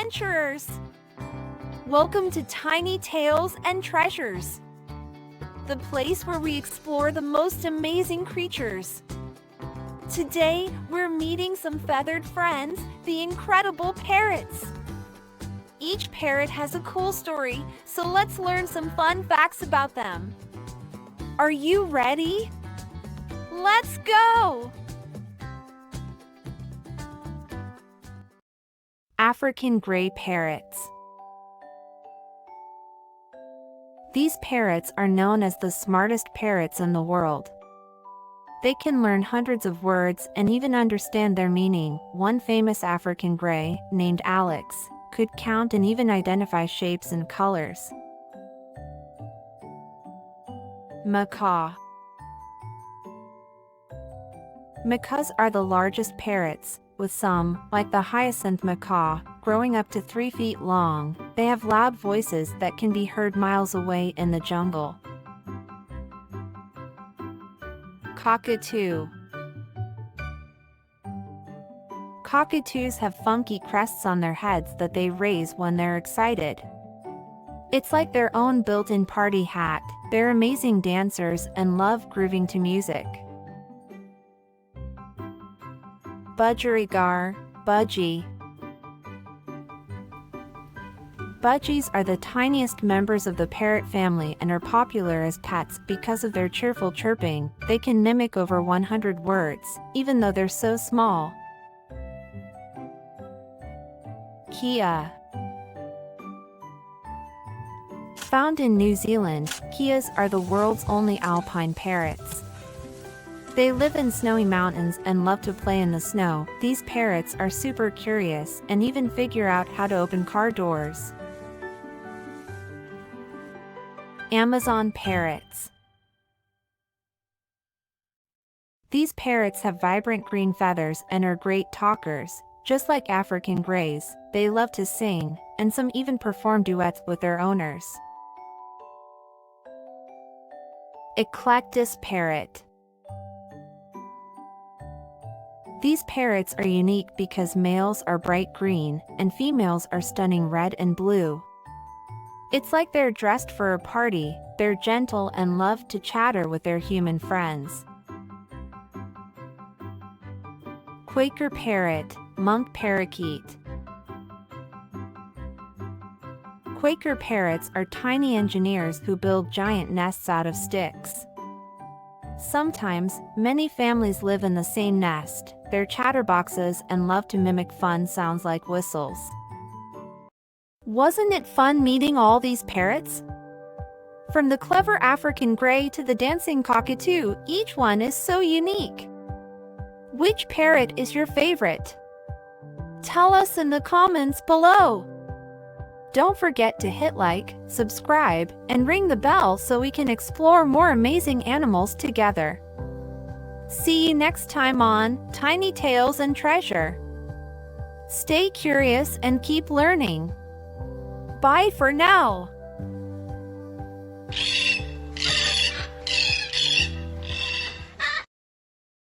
adventurers! Welcome to Tiny Tales and Treasures, the place where we explore the most amazing creatures. Today, we're meeting some feathered friends, the incredible parrots. Each parrot has a cool story, so let's learn some fun facts about them. Are you ready? Let's go! African gray parrots. These parrots are known as the smartest parrots in the world. They can learn hundreds of words and even understand their meaning. One famous African gray, named Alex, could count and even identify shapes and colors. Macaw. Macaws are the largest parrots, with some, like the hyacinth macaw, growing up to 3 feet long. They have loud voices that can be heard miles away in the jungle. Cockatoo. Cockatoos have funky crests on their heads that they raise when they're excited. It's like their own built-in party hat. They're amazing dancers and love grooving to music. Budgerigar, budgie. Budgies are the tiniest members of the parrot family and are popular as pets because of their cheerful chirping. They can mimic over 100 words, even though they're so small. Kea. Found in New Zealand, keas are the world's only alpine parrots. They live in snowy mountains and love to play in the snow. These parrots are super curious and even figure out how to open car doors. Amazon parrots. These parrots have vibrant green feathers and are great talkers. Just like African grays, they love to sing, and some even perform duets with their owners. Eclectus parrot. These parrots are unique because males are bright green and females are stunning red and blue. It's like they're dressed for a party. They're gentle and love to chatter with their human friends. Quaker parrot, monk parakeet. Quaker parrots are tiny engineers who build giant nests out of sticks. Sometimes, many families live in the same nest. They're chatterboxes and love to mimic fun sounds like whistles. Wasn't it fun meeting all these parrots? From the clever African gray to the dancing cockatoo, each one is so unique. Which parrot is your favorite? Tell us in the comments below. Don't forget to hit like, subscribe, and ring the bell so we can explore more amazing animals together. See you next time on Tiny Tales and Treasure. Stay curious and keep learning. Bye for now.